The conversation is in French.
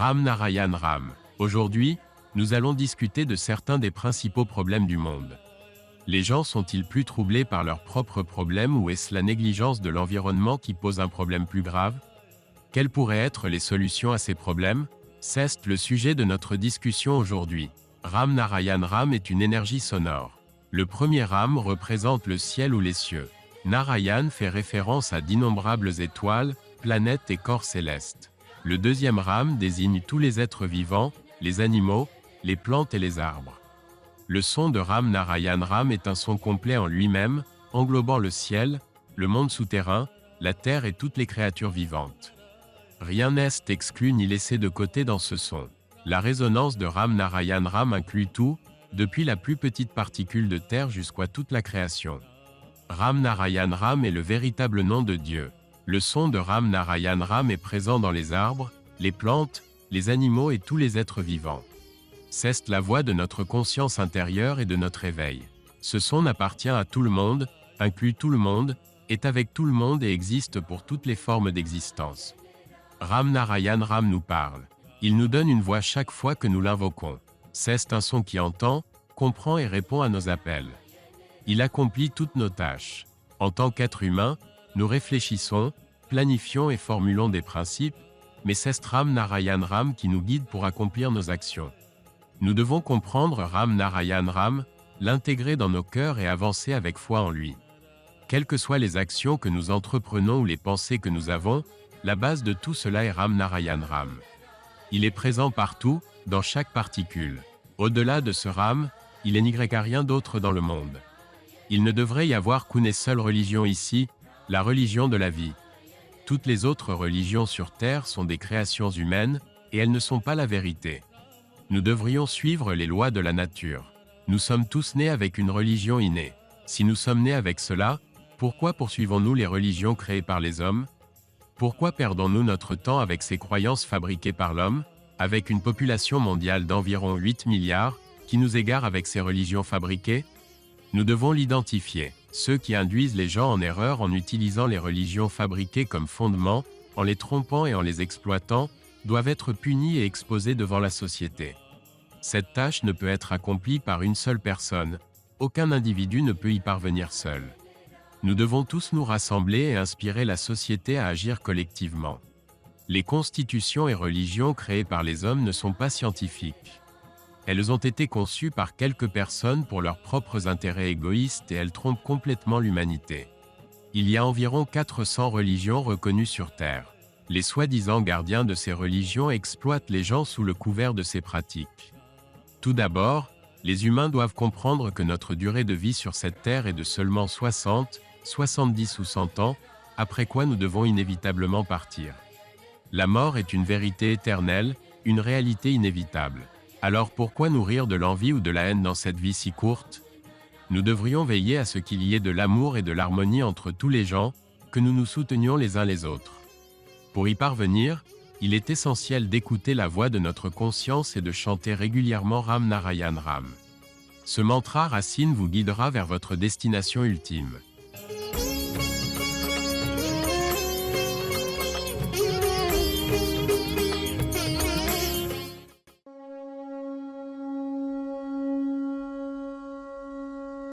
Ram Narayan Ram. Aujourd'hui, nous allons discuter de certains des principaux problèmes du monde. Les gens sont-ils plus troublés par leurs propres problèmes ou est-ce la négligence de l'environnement qui pose un problème plus grave? Quelles pourraient être les solutions à ces problèmes? C'est le sujet de notre discussion aujourd'hui. Ram Narayan Ram est une énergie sonore. Le premier Ram représente le ciel ou les cieux. Narayan fait référence à d'innombrables étoiles, planètes et corps célestes. Le deuxième Ram désigne tous les êtres vivants, les animaux, les plantes et les arbres. Le son de Ram Narayan Ram est un son complet en lui-même, englobant le ciel, le monde souterrain, la terre et toutes les créatures vivantes. Rien n'est exclu ni laissé de côté dans ce son. La résonance de Ram Narayan Ram inclut tout, depuis la plus petite particule de terre jusqu'à toute la création. Ram Narayan Ram est le véritable nom de Dieu. Le son de Ram Narayan Ram est présent dans les arbres, les plantes, les animaux et tous les êtres vivants. C'est la voix de notre conscience intérieure et de notre éveil. Ce son appartient à tout le monde, inclut tout le monde, est avec tout le monde et existe pour toutes les formes d'existence. Ram Narayan Ram nous parle. Il nous donne une voix chaque fois que nous l'invoquons. C'est un son qui entend, comprend et répond à nos appels. Il accomplit toutes nos tâches. En tant qu'être humain, nous réfléchissons, planifions et formulons des principes, mais c'est Ram Narayan Ram qui nous guide pour accomplir nos actions. Nous devons comprendre Ram Narayan Ram, l'intégrer dans nos cœurs et avancer avec foi en lui. Quelles que soient les actions que nous entreprenons ou les pensées que nous avons, la base de tout cela est Ram Narayan Ram. Il est présent partout, dans chaque particule. Au-delà de ce Ram, il n'y a rien d'autre dans le monde. Il ne devrait y avoir qu'une seule religion ici, la religion de la vie. Toutes les autres religions sur Terre sont des créations humaines, et elles ne sont pas la vérité. Nous devrions suivre les lois de la nature. Nous sommes tous nés avec une religion innée. Si nous sommes nés avec cela, pourquoi poursuivons-nous les religions créées par les hommes? Pourquoi perdons-nous notre temps avec ces croyances fabriquées par l'homme, avec une population mondiale d'environ 8 milliards, qui nous égare avec ces religions fabriquées? Nous devons l'identifier. Ceux qui induisent les gens en erreur en utilisant les religions fabriquées comme fondement, en les trompant et en les exploitant, doivent être punis et exposés devant la société. Cette tâche ne peut être accomplie par une seule personne. Aucun individu ne peut y parvenir seul. Nous devons tous nous rassembler et inspirer la société à agir collectivement. Les constitutions et religions créées par les hommes ne sont pas scientifiques. Elles ont été conçues par quelques personnes pour leurs propres intérêts égoïstes et elles trompent complètement l'humanité. Il y a environ 400 religions reconnues sur Terre. Les soi-disant gardiens de ces religions exploitent les gens sous le couvert de ces pratiques. Tout d'abord, les humains doivent comprendre que notre durée de vie sur cette terre est de seulement 60, 70 ou 100 ans, après quoi nous devons inévitablement partir. La mort est une vérité éternelle, une réalité inévitable. Alors pourquoi nourrir de l'envie ou de la haine dans cette vie si courte? Nous devrions veiller à ce qu'il y ait de l'amour et de l'harmonie entre tous les gens, que nous nous soutenions les uns les autres. Pour y parvenir, il est essentiel d'écouter la voix de notre conscience et de chanter régulièrement Ram Narayan Ram. Ce mantra racine vous guidera vers votre destination ultime.